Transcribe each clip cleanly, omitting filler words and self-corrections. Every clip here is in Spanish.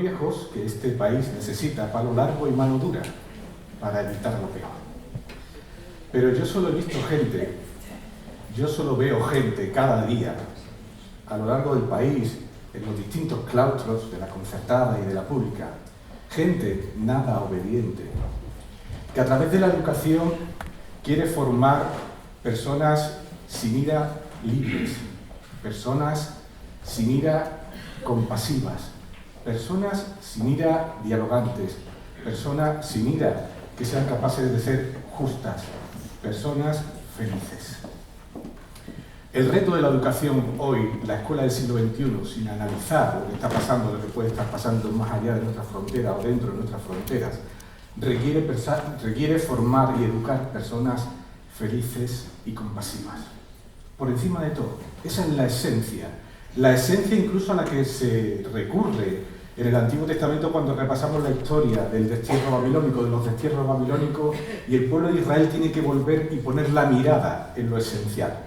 viejos que este país necesita palo largo y mano dura para evitar lo peor. Pero yo solo he visto gente, yo solo veo gente cada día a lo largo del país, en los distintos claustros de la concertada y de la pública, gente nada obediente, que a través de la educación quiere formar personas sin ira libres, personas sin ira compasivas, personas sin ira dialogantes, personas sin ira que sean capaces de ser justas, personas felices. El reto de la educación hoy, la escuela del siglo XXI, sin analizar lo que está pasando, lo que puede estar pasando más allá de nuestras fronteras o dentro de nuestras fronteras, requiere formar y educar personas felices y compasivas. Por encima de todo, esa es la esencia incluso a la que se recurre en el Antiguo Testamento cuando repasamos la historia del destierro babilónico, de los destierros babilónicos, y el pueblo de Israel tiene que volver y poner la mirada en lo esencial.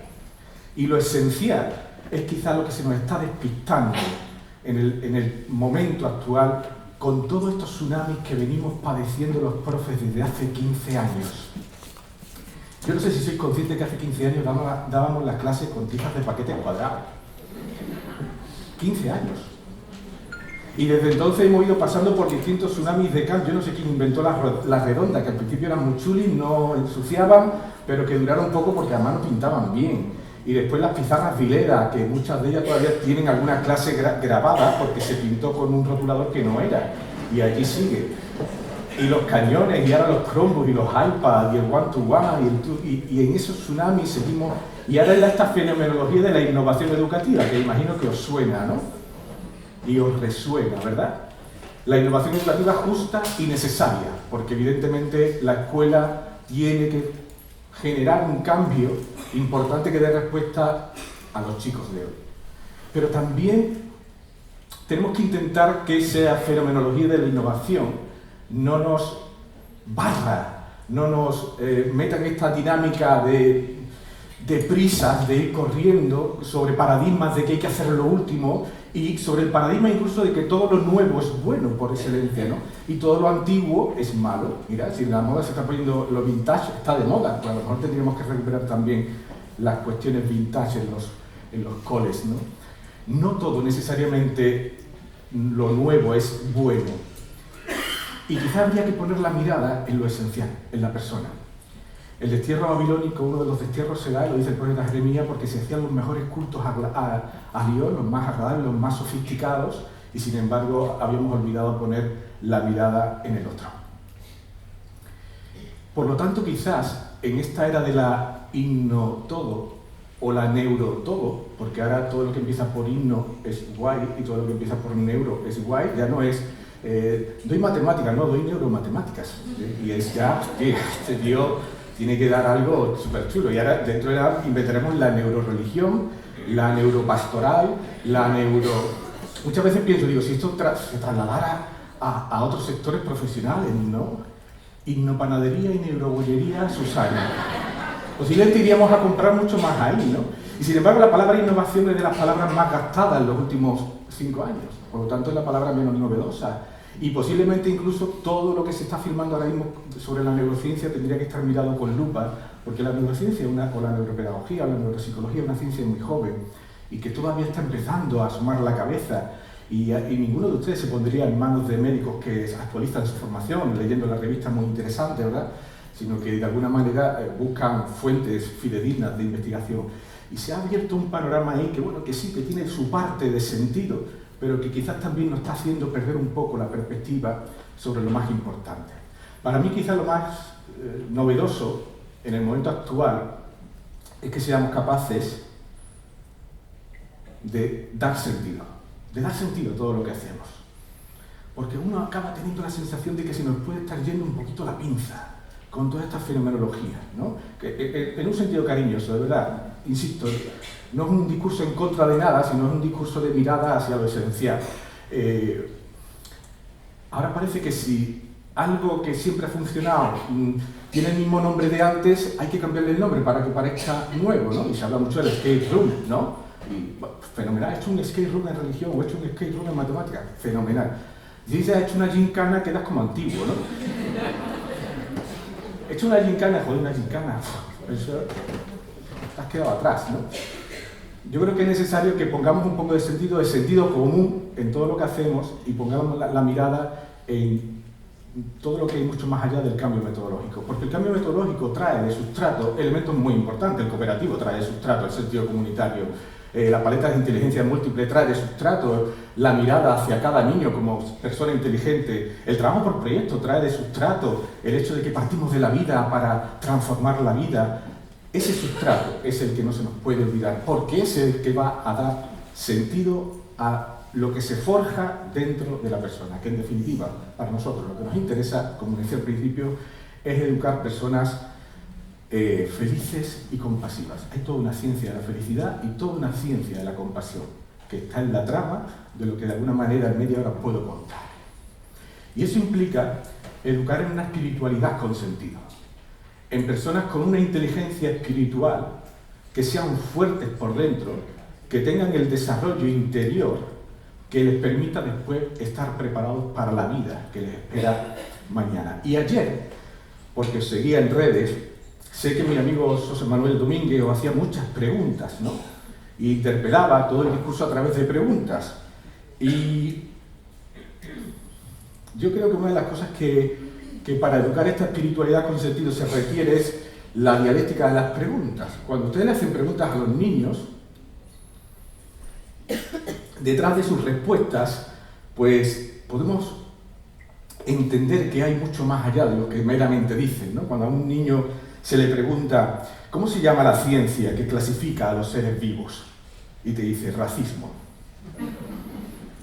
Y lo esencial es quizá lo que se nos está despistando en el momento actual con todos estos tsunamis que venimos padeciendo los profes desde hace 15 años. Yo no sé si sois conscientes que hace 15 años dábamos las clases con tijas de paquetes cuadrados. 15 años. Y desde entonces hemos ido pasando por distintos tsunamis de Kant. Yo no sé quién inventó las redondas, que al principio eran muy chulis, no ensuciaban, pero que duraron poco porque además no pintaban bien. Y después las pizarras Vileda, que muchas de ellas todavía tienen alguna clase grabada porque se pintó con un rotulador que no era. Y allí sigue. Y los cañones, y ahora los Chromebooks, y los iPads, y el one-to-one, y en esos tsunamis seguimos. Y ahora es esta fenomenología de la innovación educativa, que imagino que os suena, ¿no? Y os resuena, ¿verdad? La innovación educativa justa y necesaria, porque evidentemente la escuela tiene que generar un cambio importante que dé respuesta a los chicos de hoy. Pero también tenemos que intentar que esa fenomenología de la innovación no nos barra, no nos meta en esta dinámica de prisas, de ir corriendo sobre paradigmas de que hay que hacer lo último y sobre el paradigma incluso de que todo lo nuevo es bueno por excelencia, ¿no? Y todo lo antiguo es malo. Mira, si la moda se está poniendo lo vintage, está de moda, pues a lo mejor tendríamos que recuperar también las cuestiones vintage en los coles, ¿no? No todo necesariamente lo nuevo es bueno. Y quizá habría que poner la mirada en lo esencial, en la persona. El destierro babilónico, uno de los destierros se da, lo dice el profeta Jeremías, porque se hacían los mejores cultos a Dios, los más agradables, los más sofisticados, y sin embargo habíamos olvidado poner la mirada en el otro. Por lo tanto, quizás en esta era de la inno-todo o la neuro-todo, porque ahora todo lo que empieza por inno es guay y todo lo que empieza por neuro es guay, ya no es doy matemáticas, no, doy neuromatemáticas. Y es ya, este tío tiene que dar algo súper chulo. Y ahora dentro de la inventaremos la neuroreligión, la neuropastoral, la neuro... Muchas veces pienso, digo, si esto se trasladara a otros sectores profesionales, ¿no? Innopanadería y neurobollería, Susana. Posiblemente iríamos a comprar mucho más ahí, ¿no? Y sin embargo la palabra innovación es de las palabras más gastadas en los últimos 5 años. Por lo tanto es la palabra menos novedosa. Y posiblemente incluso todo lo que se está filmando ahora mismo sobre la neurociencia tendría que estar mirado con lupa, porque la neurociencia o la neuropedagogía o la neuropsicología es una ciencia muy joven y que todavía está empezando a asomar la cabeza y ninguno de ustedes se pondría en manos de médicos que actualizan su formación leyendo las revistas muy interesantes, ¿verdad? Sino que de alguna manera buscan fuentes fidedignas de investigación. Y se ha abierto un panorama ahí que, bueno, que sí, que tiene su parte de sentido, pero que quizás también nos está haciendo perder un poco la perspectiva sobre lo más importante. Para mí quizás lo más novedoso en el momento actual es que seamos capaces de dar sentido a todo lo que hacemos. Porque uno acaba teniendo la sensación de que se nos puede estar yendo un poquito la pinza con todas estas fenomenologías, ¿no? Que, en un sentido cariñoso, de verdad, insisto, no es un discurso en contra de nada, sino es un discurso de mirada hacia lo esencial. Ahora parece que si algo que siempre ha funcionado tiene el mismo nombre de antes, hay que cambiarle el nombre para que parezca nuevo, ¿no? Y se habla mucho del escape room, ¿no? Y bueno, fenomenal, ¿he hecho un escape room en religión o he hecho un escape room en matemáticas? Fenomenal. Si dices, has hecho una gincana, quedas como antiguo, ¿no? He hecho una gincana, joder, una gincana. Eso, te has quedado atrás, ¿no? Yo creo que es necesario que pongamos un poco de sentido común en todo lo que hacemos y pongamos la mirada en todo lo que hay mucho más allá del cambio metodológico. Porque el cambio metodológico trae de sustrato elementos muy importantes. El cooperativo trae de sustrato el sentido comunitario. La paleta de inteligencia múltiple trae de sustrato la mirada hacia cada niño como persona inteligente. El trabajo por proyecto trae de sustrato el hecho de que partimos de la vida para transformar la vida. Ese sustrato es el que no se nos puede olvidar, porque es el que va a dar sentido a lo que se forja dentro de la persona, que en definitiva, para nosotros, lo que nos interesa, como decía al principio, es educar personas felices y compasivas. Hay toda una ciencia de la felicidad y toda una ciencia de la compasión, que está en la trama de lo que de alguna manera en media hora puedo contar. Y eso implica educar en una espiritualidad con sentido, en personas con una inteligencia espiritual que sean fuertes por dentro, que tengan el desarrollo interior que les permita después estar preparados para la vida que les espera mañana. Y ayer, porque seguía en redes, sé que mi amigo José Manuel Domínguez os hacía muchas preguntas, ¿no? Y interpelaba todo el discurso a través de preguntas. Y yo creo que una de las cosas que para educar esta espiritualidad con sentido se requiere es la dialéctica de las preguntas. Cuando ustedes le hacen preguntas a los niños, detrás de sus respuestas, pues podemos entender que hay mucho más allá de lo que meramente dicen, ¿no? Cuando a un niño se le pregunta, ¿cómo se llama la ciencia que clasifica a los seres vivos? Y te dice, racismo.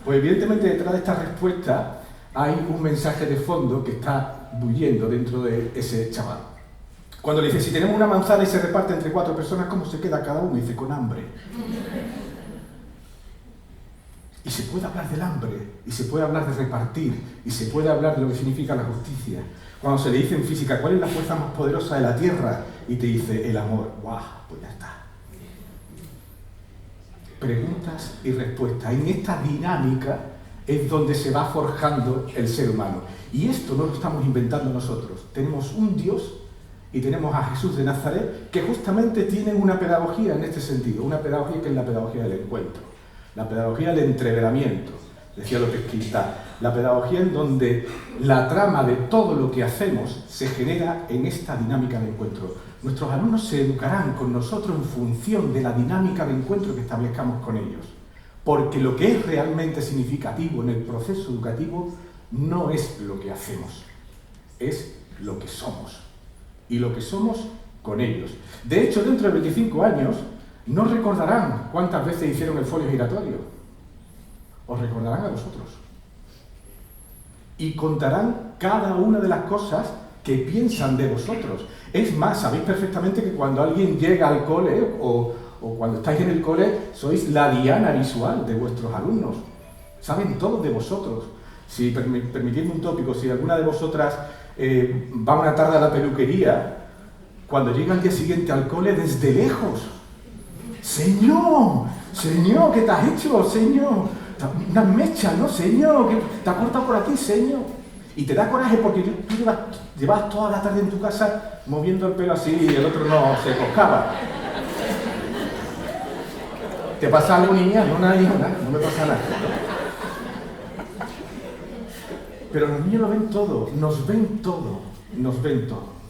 Pues evidentemente detrás de esta respuesta hay un mensaje de fondo que está bulliendo dentro de ese chaval. Cuando le dice, si tenemos una manzana y se reparte entre 4 personas, ¿cómo se queda cada uno? Y dice, con hambre. Y se puede hablar del hambre, y se puede hablar de repartir, y se puede hablar de lo que significa la justicia. Cuando se le dice en física, ¿cuál es la fuerza más poderosa de la Tierra? Y te dice, el amor. ¡Guau! Pues ya está. Preguntas y respuestas. En esta dinámica es donde se va forjando el ser humano. Y esto no lo estamos inventando nosotros. Tenemos un Dios y tenemos a Jesús de Nazaret que justamente tienen una pedagogía en este sentido. Una pedagogía que es la pedagogía del encuentro. La pedagogía del entreveramiento, decía López Quintá, la pedagogía en donde la trama de todo lo que hacemos se genera en esta dinámica de encuentro. Nuestros alumnos se educarán con nosotros en función de la dinámica de encuentro que establezcamos con ellos, porque lo que es realmente significativo en el proceso educativo no es lo que hacemos, es lo que somos, y lo que somos con ellos. De hecho, dentro de 25 años, no recordarán cuántas veces hicieron el folio giratorio. Os recordarán a vosotros. Y contarán cada una de las cosas que piensan de vosotros. Es más, sabéis perfectamente que cuando alguien llega al cole o cuando estáis en el cole, sois la diana visual de vuestros alumnos. Saben todo de vosotros. Si permitidme un tópico, si alguna de vosotras va una tarde a la peluquería, cuando llega al día siguiente al cole, desde lejos, Señor, Señor, ¿qué te has hecho, Señor? Unas mechas, ¿no, Señor? ¿Qué te has cortado por aquí, Señor? Y te da coraje porque tú llevas toda la tarde en tu casa moviendo el pelo así y el otro no se coscaba. ¿Te pasa algo, niña? No, nada, no me pasa nada. Pero los niños lo ven todo, nos ven todo, nos ven todo.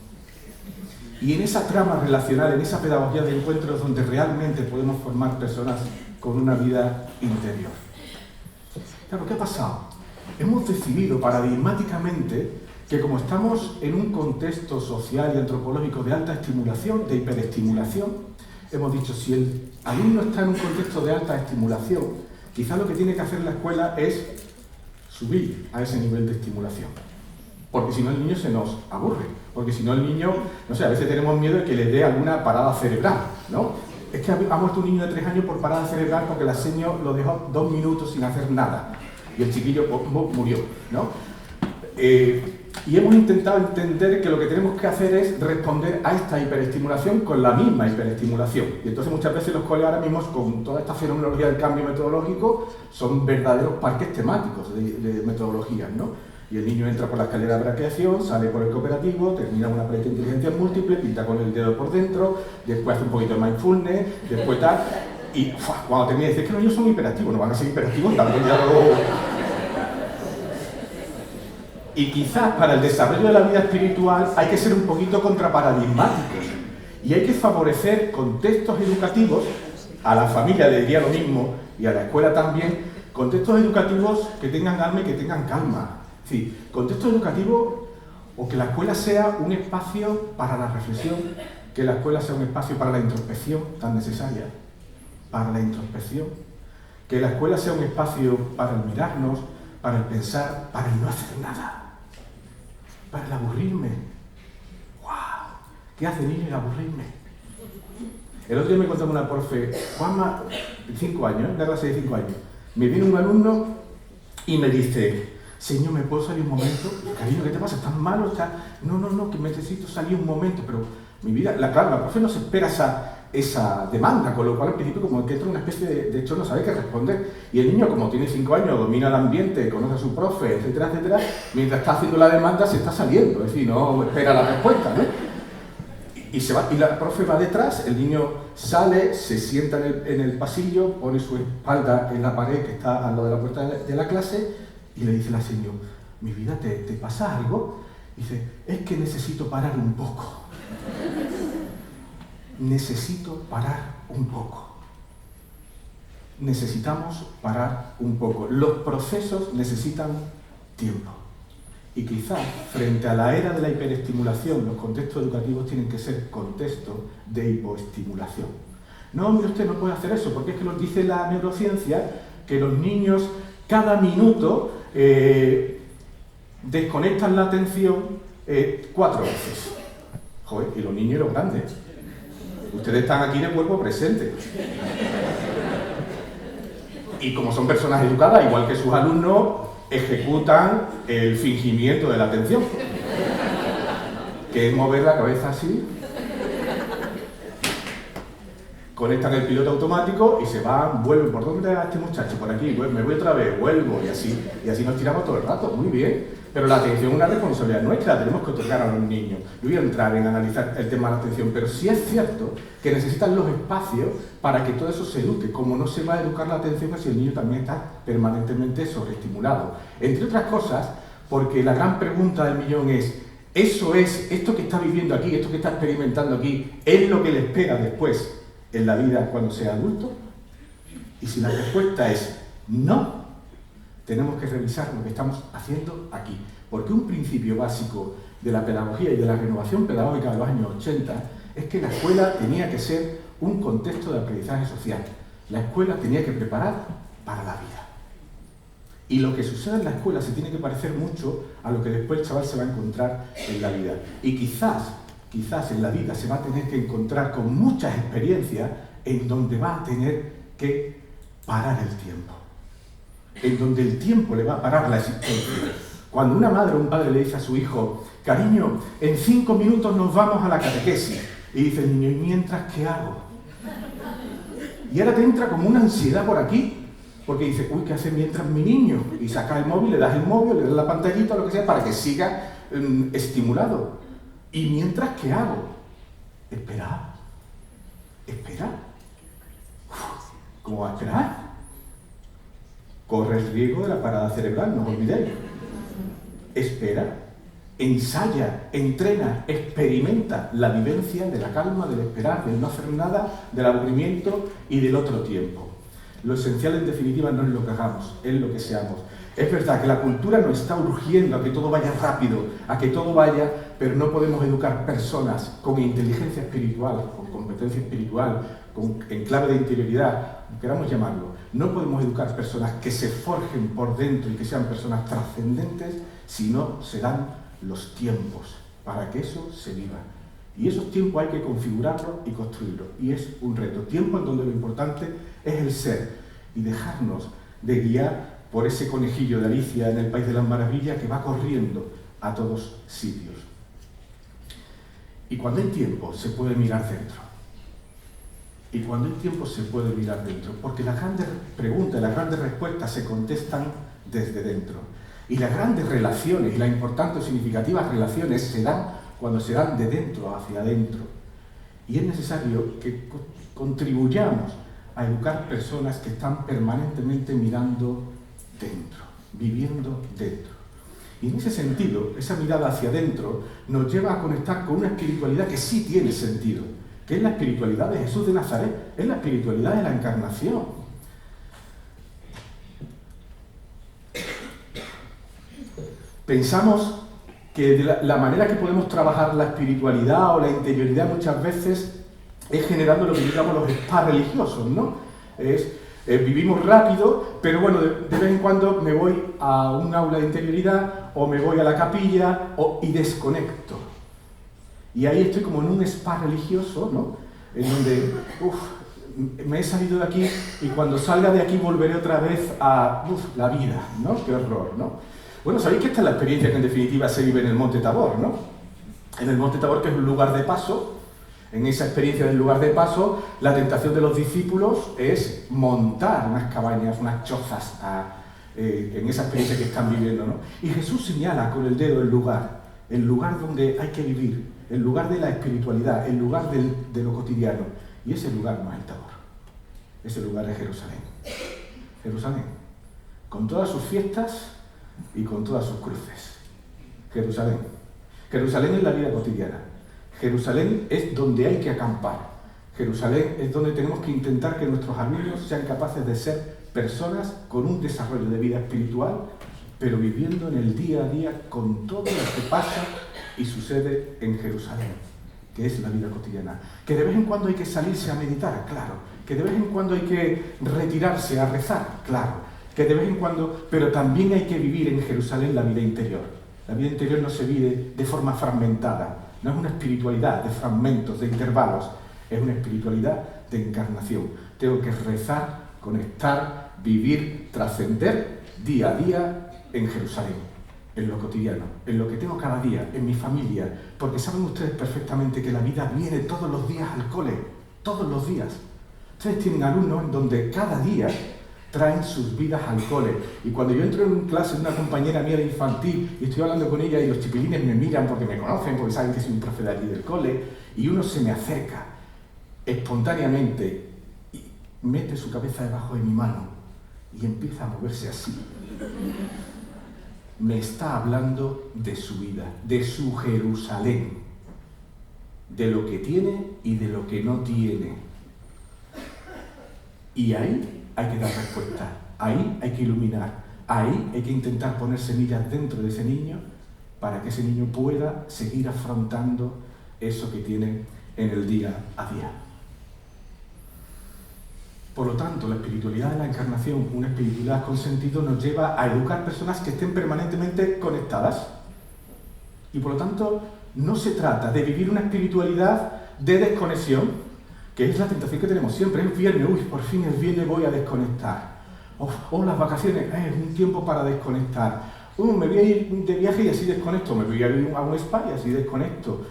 Y en esa trama relacional, en esa pedagogía de encuentro es donde realmente podemos formar personas con una vida interior. Claro, ¿qué ha pasado? Hemos decidido paradigmáticamente que como estamos en un contexto social y antropológico de alta estimulación, de hiperestimulación, hemos dicho, si el alumno está en un contexto de alta estimulación, quizás lo que tiene que hacer la escuela es subir a ese nivel de estimulación. Porque si no el niño se nos aburre, porque si no el niño, no sé, a veces tenemos miedo de que le dé alguna parada cerebral, ¿no? Es que ha muerto un niño de 3 años por parada cerebral porque la seño lo dejó 2 minutos sin hacer nada y el chiquillo murió, ¿no? Y hemos intentado entender que lo que tenemos que hacer es responder a esta hiperestimulación con la misma hiperestimulación. Y entonces muchas veces los colegios ahora mismo, con toda esta fenomenología del cambio metodológico, son verdaderos parques temáticos de metodologías, ¿no? Y el niño entra por la escalera de braqueación, sale por el cooperativo, termina una proyecto de inteligencia múltiple, pinta con el dedo por dentro, después hace un poquito de mindfulness, después tal, y cuando termina dice que los niños son hiperactivos, no van a ser hiperactivos, también ya lo... Y quizás para el desarrollo de la vida espiritual hay que ser un poquito contraparadigmáticos y hay que favorecer contextos educativos, a la familia le diría lo mismo y a la escuela también, contextos educativos que tengan alma y que tengan calma. Es decir, contextos educativos o que la escuela sea un espacio para la reflexión, que la escuela sea un espacio para la introspección tan necesaria, para la introspección, que la escuela sea un espacio para el mirarnos, para el pensar, para el no hacer nada. Para el aburrirme. ¡Guau! ¿Qué hace niño el aburrirme? El otro día me contaba una profe, Juanma, 5 años, de clase de 5 años. Me viene un alumno y me dice, señor, ¿me puedo salir un momento? Cariño, ¿qué te pasa? ¿Estás malo? No, que necesito salir un momento, pero mi vida, claro, la profe no se espera esa demanda, con lo cual al principio como que entra una especie de hecho no sabe qué responder y el niño como tiene 5 años domina el ambiente, conoce a su profe, etcétera, etcétera, mientras está haciendo la demanda se está saliendo, es decir, no espera la respuesta, ¿no? Y se va, y la profe va detrás, el niño sale, se sienta en el pasillo, pone su espalda en la pared que está al lado de la puerta de la clase y le dice la señora, mi vida, ¿te pasa algo? Y dice, es que necesito parar un poco. Necesito parar un poco. Necesitamos parar un poco. Los procesos necesitan tiempo. Y quizás, frente a la era de la hiperestimulación, los contextos educativos tienen que ser contextos de hipoestimulación. No, mire usted, no puede hacer eso, porque es que nos dice la neurociencia que los niños cada minuto desconectan la atención 4 veces. Joder, y los niños y los grandes. Ustedes están aquí de cuerpo presente. Y como son personas educadas, igual que sus alumnos, ejecutan el fingimiento de la atención, que es mover la cabeza así, conectan el piloto automático y se van, vuelven. ¿Por dónde va este muchacho? Por aquí, me voy otra vez, vuelvo, y así nos tiramos todo el rato, muy bien. Pero la atención es una responsabilidad nuestra, la tenemos que otorgar a los niños. Yo voy a entrar en analizar el tema de la atención, pero sí es cierto que necesitan los espacios para que todo eso se eduque. Como no se va a educar la atención si el niño también está permanentemente sobreestimulado. Entre otras cosas, porque la gran pregunta del millón es, esto que está viviendo aquí, esto que está experimentando aquí, ¿es lo que le espera después en la vida cuando sea adulto? Y si la respuesta es no, tenemos que revisar lo que estamos haciendo aquí. Porque un principio básico de la pedagogía y de la renovación pedagógica de los años 80 es que la escuela tenía que ser un contexto de aprendizaje social. La escuela tenía que preparar para la vida. Y lo que sucede en la escuela se tiene que parecer mucho a lo que después el chaval se va a encontrar en la vida. Y quizás en la vida se va a tener que encontrar con muchas experiencias en donde va a tener que parar el tiempo. En donde el tiempo le va a parar la existencia. Cuando una madre o un padre le dice a su hijo, cariño, en 5 minutos nos vamos a la catequesis. Y dice el niño, ¿y mientras qué hago? Y ahora te entra como una ansiedad por aquí, porque dice, uy, ¿qué hace mientras mi niño? Y saca el móvil, le das el móvil, le das la pantallita o lo que sea, para que siga estimulado. ¿Y mientras qué hago? Esperar. ¿Esperar? ¿Cómo va a esperar? Corre el riesgo de la parada cerebral, no os olvidéis. Espera, ensaya, entrena, experimenta la vivencia de la calma, del esperar, del no hacer nada, del aburrimiento y del otro tiempo. Lo esencial, en definitiva, no es lo que hagamos, es lo que seamos. Es verdad que la cultura nos está urgiendo a que todo vaya rápido, a que todo vaya, pero no podemos educar personas con inteligencia espiritual, con competencia espiritual, en clave de interioridad, queramos llamarlo. No podemos educar personas que se forjen por dentro y que sean personas trascendentes si no se dan los tiempos para que eso se viva. Y esos tiempos hay que configurarlos y construirlos. Y es un reto. Tiempo en donde lo importante es el ser y dejarnos de guiar por ese conejillo de Alicia en el País de las Maravillas que va corriendo a todos sitios. Y cuando hay tiempo se puede mirar dentro. Y cuando hay tiempo se puede mirar dentro, porque las grandes preguntas, las grandes respuestas se contestan desde dentro. Y las grandes relaciones, y las importantes o significativas relaciones se dan cuando se dan de dentro hacia adentro. Y es necesario que contribuyamos a educar personas que están permanentemente mirando dentro, viviendo dentro. Y en ese sentido, esa mirada hacia adentro nos lleva a conectar con una espiritualidad que sí tiene sentido, que es la espiritualidad de Jesús de Nazaret, es la espiritualidad de la encarnación. Pensamos que la manera que podemos trabajar la espiritualidad o la interioridad muchas veces es generando lo que llamamos los spas religiosos, ¿no? Vivimos rápido, pero bueno, de vez en cuando me voy a un aula de interioridad o me voy a la capilla y desconecto. Y ahí estoy como en un spa religioso, ¿no? En donde, me he salido de aquí y cuando salga de aquí volveré otra vez a la vida, ¿no? Qué horror, ¿no? Bueno, sabéis que esta es la experiencia que en definitiva se vive en el Monte Tabor, ¿no? En el Monte Tabor, que es un lugar de paso. En esa experiencia del lugar de paso, la tentación de los discípulos es montar unas cabañas, unas chozas en esa experiencia que están viviendo, ¿no? Y Jesús señala con el dedo el lugar donde hay que vivir, el lugar de la espiritualidad, el lugar de lo cotidiano. Y ese lugar no es el Tabor, ese lugar es Jerusalén. Jerusalén, con todas sus fiestas y con todas sus cruces. Jerusalén. Jerusalén es la vida cotidiana. Jerusalén es donde hay que acampar. Jerusalén es donde tenemos que intentar que nuestros alumnos sean capaces de ser personas con un desarrollo de vida espiritual, pero viviendo en el día a día con todo lo que pasa y sucede en Jerusalén, que es la vida cotidiana. Que de vez en cuando hay que salirse a meditar, claro. Que de vez en cuando hay que retirarse a rezar, claro. Que de vez en cuando, pero también hay que vivir en Jerusalén la vida interior. La vida interior no se vive de forma fragmentada, no es una espiritualidad de fragmentos, de intervalos, es una espiritualidad de encarnación. Tengo que rezar, conectar, vivir, trascender día a día en Jerusalén, en lo cotidiano, en lo que tengo cada día, en mi familia, porque saben ustedes perfectamente que la vida viene todos los días al cole, todos los días. Ustedes tienen alumnos en donde cada día traen sus vidas al cole. Y cuando yo entro en clase de una compañera mía de infantil y estoy hablando con ella y los chipilines me miran porque me conocen, porque saben que soy un profe de allí del cole, y uno se me acerca espontáneamente y mete su cabeza debajo de mi mano y empieza a moverse así. Me está hablando de su vida, de su Jerusalén, de lo que tiene y de lo que no tiene. Y ahí hay que dar respuesta, ahí hay que iluminar, ahí hay que intentar poner semillas dentro de ese niño para que ese niño pueda seguir afrontando eso que tiene en el día a día. Por lo tanto, la espiritualidad de la encarnación, una espiritualidad con sentido, nos lleva a educar personas que estén permanentemente conectadas. Y por lo tanto, no se trata de vivir una espiritualidad de desconexión, que es la tentación que tenemos siempre. Es viernes, por fin es viernes, voy a desconectar. Las vacaciones, es un tiempo para desconectar. Me voy a ir de viaje y así desconecto. Me voy a ir a un spa y así desconecto.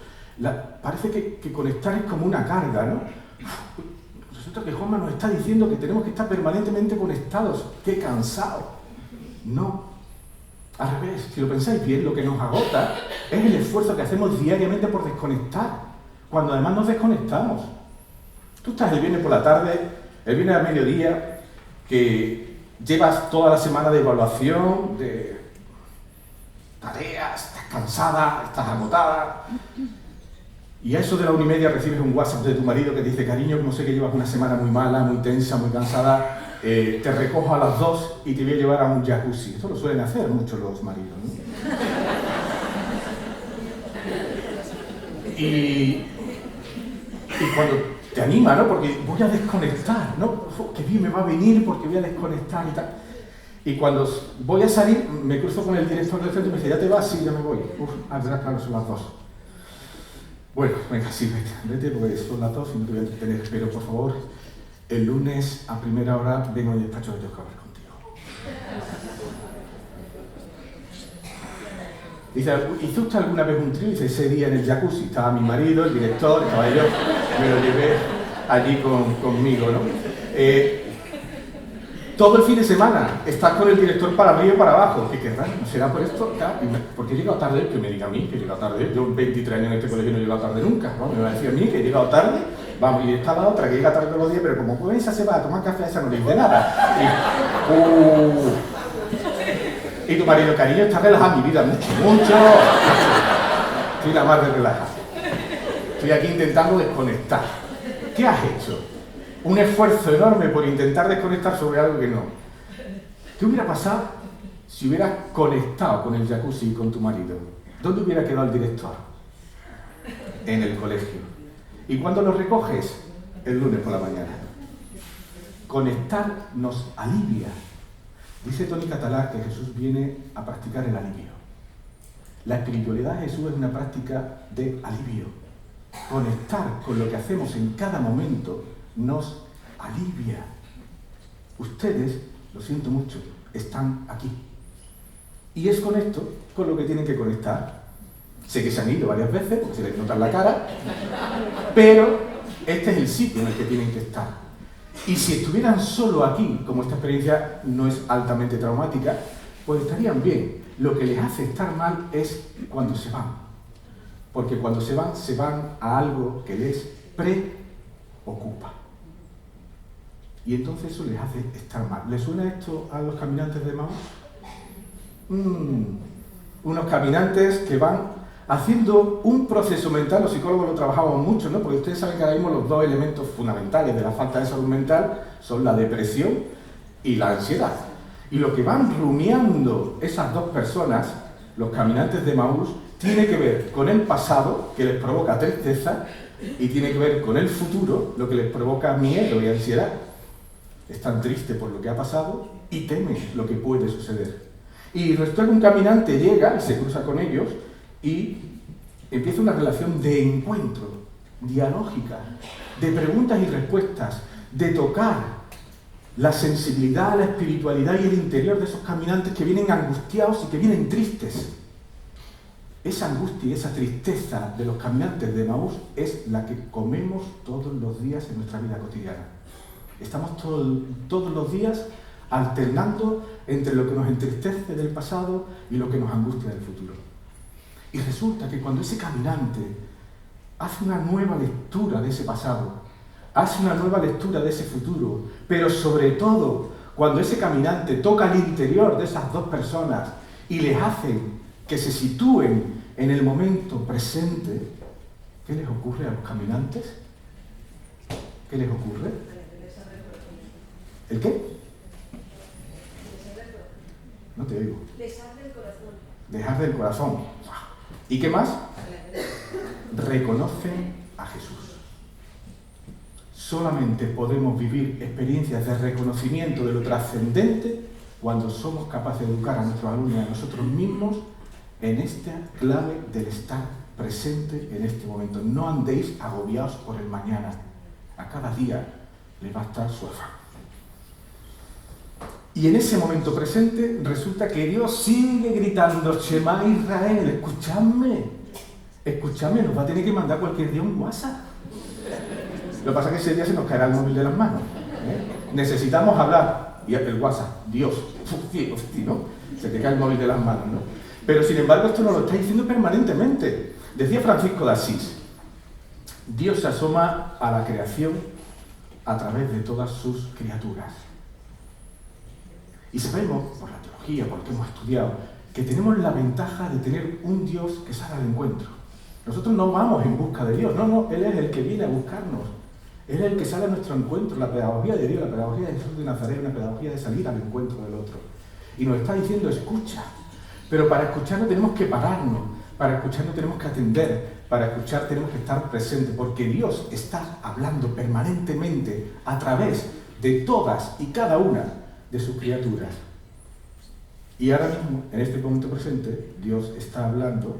Parece que conectar es como una carga, ¿no? Resulta que Juanma nos está diciendo que tenemos que estar permanentemente conectados. ¡Qué cansado! No. Al revés, si lo pensáis bien, lo que nos agota es el esfuerzo que hacemos diariamente por desconectar, cuando además nos desconectamos. Tú estás el viernes por la tarde, el viernes al mediodía, que llevas toda la semana de evaluación, de tareas, estás cansada, estás agotada, y a eso de la 1:30 recibes un WhatsApp de tu marido que te dice: cariño, no sé, que llevas una semana muy mala, muy tensa, muy cansada, te recojo a las 2 y te voy a llevar a un jacuzzi. Esto lo suelen hacer muchos los maridos, ¿no? Y cuando te anima, ¿no? Porque voy a desconectar, ¿no? Que bien me va a venir porque voy a desconectar y tal. Y cuando voy a salir, me cruzo con el director del centro y me dice: ¿ya te vas? Sí, ya me voy. Claro, son las 2. Bueno, venga, sí, vete porque son las 2 y no te voy a entretener. Pero por favor, el lunes a primera hora vengo al despacho que tengo que hablar contigo. Dice, ¿hizo usted alguna vez un trío? Dice, ese día en el jacuzzi estaba mi marido, el director, estaba yo, me lo llevé allí conmigo, ¿no? Todo el fin de semana estás con el director para arriba y para abajo. ¿Qué raro? ¿No será por esto? ¿Por qué he llegado tarde? Que me diga a mí que he llegado tarde. Yo 23 años en este colegio no he llegado tarde nunca. ¿No? Me va a decir a mí que he llegado tarde. Vamos, y está la otra que llega tarde todos los días, pero como esa se va a tomar café, esa no le dice nada. Y tu marido, cariño, está relajado mi vida, mucho. Estoy la más de relajado. Estoy aquí intentando desconectar. ¿Qué has hecho? Un esfuerzo enorme por intentar desconectar sobre algo que no. ¿Qué hubiera pasado si hubieras conectado con el jacuzzi y con tu marido? ¿Dónde hubiera quedado el director? En el colegio. ¿Y cuándo lo recoges? El lunes por la mañana. Conectar nos alivia. Dice Tony Catalá que Jesús viene a practicar el alivio. La espiritualidad de Jesús es una práctica de alivio. Conectar con lo que hacemos en cada momento nos alivia. Ustedes, lo siento mucho, están aquí. Y es con esto con lo que tienen que conectar. Sé que se han ido varias veces, porque se les nota en la cara, pero este es el sitio en el que tienen que estar. Y si estuvieran solo aquí, como esta experiencia no es altamente traumática, pues estarían bien. Lo que les hace estar mal es cuando se van. Porque cuando se van a algo que les preocupa. Y entonces eso les hace estar mal. ¿Les suena esto a los caminantes de Emaús? Unos caminantes que van haciendo un proceso mental, los psicólogos lo trabajamos mucho, ¿no? Porque ustedes saben que ahora mismo los dos elementos fundamentales de la falta de salud mental son la depresión y la ansiedad. Y lo que van rumiando esas dos personas, los caminantes de Emaús, tiene que ver con el pasado, que les provoca tristeza, y tiene que ver con el futuro, lo que les provoca miedo y ansiedad. Están tristes por lo que ha pasado y temen lo que puede suceder. Y resulta que un caminante llega y se cruza con ellos y empieza una relación de encuentro, dialógica, de preguntas y respuestas, de tocar la sensibilidad, la espiritualidad y el interior de esos caminantes que vienen angustiados y que vienen tristes. Esa angustia y esa tristeza de los caminantes de Emaús es la que comemos todos los días en nuestra vida cotidiana. Estamos todos los días alternando entre lo que nos entristece del pasado y lo que nos angustia del futuro. Y resulta que cuando ese caminante hace una nueva lectura de ese pasado, hace una nueva lectura de ese futuro, pero sobre todo cuando ese caminante toca el interior de esas dos personas y les hace que se sitúen en el momento presente, ¿qué les ocurre a los caminantes? ¿Qué les ocurre? ¿El qué? No te oigo. Les arde el corazón. Les arde el corazón. ¿Y qué más? Reconocen a Jesús. Solamente podemos vivir experiencias de reconocimiento de lo trascendente cuando somos capaces de educar a nuestros alumnos y a nosotros mismos en esta clave del estar presente en este momento. No andéis agobiados por el mañana. A cada día le va a estar su afán. Y en ese momento presente resulta que Dios sigue gritando: Shema Israel, escuchadme, nos va a tener que mandar cualquier día un WhatsApp. Lo que pasa es que ese día se nos caerá el móvil de las manos. Necesitamos hablar. Y el WhatsApp, Dios, ¿no? Se te cae el móvil de las manos, ¿no? Pero sin embargo esto nos lo está diciendo permanentemente. Decía Francisco de Asís: Dios se asoma a la creación a través de todas sus criaturas. Y sabemos, por la teología, porque hemos estudiado, que tenemos la ventaja de tener un Dios que sale al encuentro. Nosotros no vamos en busca de Dios, no, Él es el que viene a buscarnos. Él es el que sale a nuestro encuentro. La pedagogía de Dios, la pedagogía de Jesús de Nazaret, es una pedagogía de salir al encuentro del otro. Y nos está diciendo: escucha. Pero para escuchar no tenemos que pararnos, para escuchar no tenemos que atender, para escuchar tenemos que estar presentes, porque Dios está hablando permanentemente a través de todas y cada una de sus criaturas. Y ahora mismo, en este momento presente, Dios está hablando.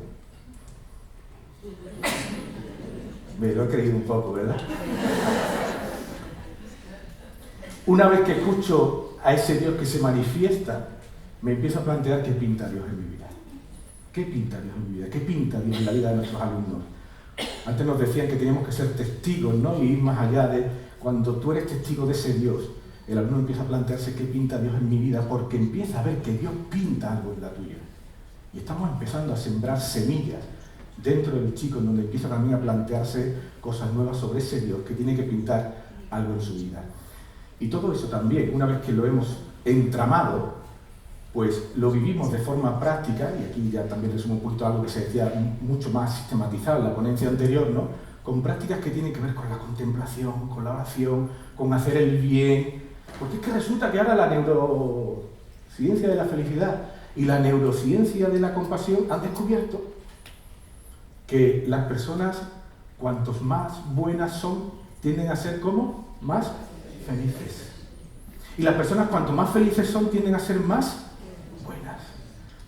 Me lo he creído un poco, ¿verdad? Una vez que escucho a ese Dios que se manifiesta, me empiezo a plantear qué pinta Dios en mi vida. ¿Qué pinta Dios en mi vida? ¿Qué pinta Dios en la vida de nuestros alumnos? Antes nos decían que teníamos que ser testigos, ¿no? Y ir más allá de cuando tú eres testigo de ese Dios, el alumno empieza a plantearse qué pinta Dios en mi vida, porque empieza a ver que Dios pinta algo en la tuya. Y estamos empezando a sembrar semillas dentro del chico, en donde empieza también a plantearse cosas nuevas sobre ese Dios que tiene que pintar algo en su vida. Y todo eso también, una vez que lo hemos entramado, pues lo vivimos de forma práctica, y aquí ya también resumo un poquito algo que se decía mucho más sistematizado en la ponencia anterior, ¿no? Con prácticas que tienen que ver con la contemplación, con la oración, con hacer el bien, porque es que resulta que ahora la neurociencia de la felicidad y la neurociencia de la compasión han descubierto que las personas, cuantos más buenas son, tienden a ser como más felices. Y las personas, cuanto más felices son, tienden a ser más buenas.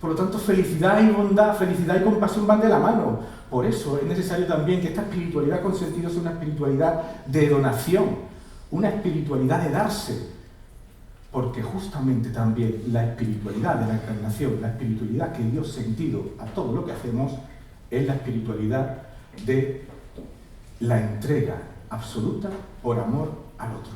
Por lo tanto, felicidad y bondad, felicidad y compasión van de la mano. Por eso es necesario también que esta espiritualidad con sentido sea una espiritualidad de donación, una espiritualidad de darse. Porque justamente también la espiritualidad de la encarnación, la espiritualidad que dio sentido a todo lo que hacemos, es la espiritualidad de la entrega absoluta por amor al otro.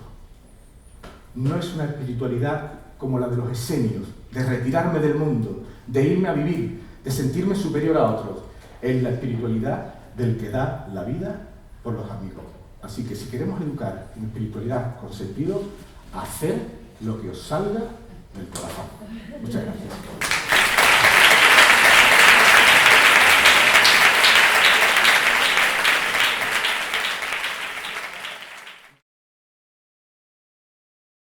No es una espiritualidad como la de los esenios, de retirarme del mundo, de irme a vivir, de sentirme superior a otros. Es la espiritualidad del que da la vida por los amigos. Así que si queremos educar en espiritualidad con sentido, hacer lo que os salga del corazón. Muchas gracias.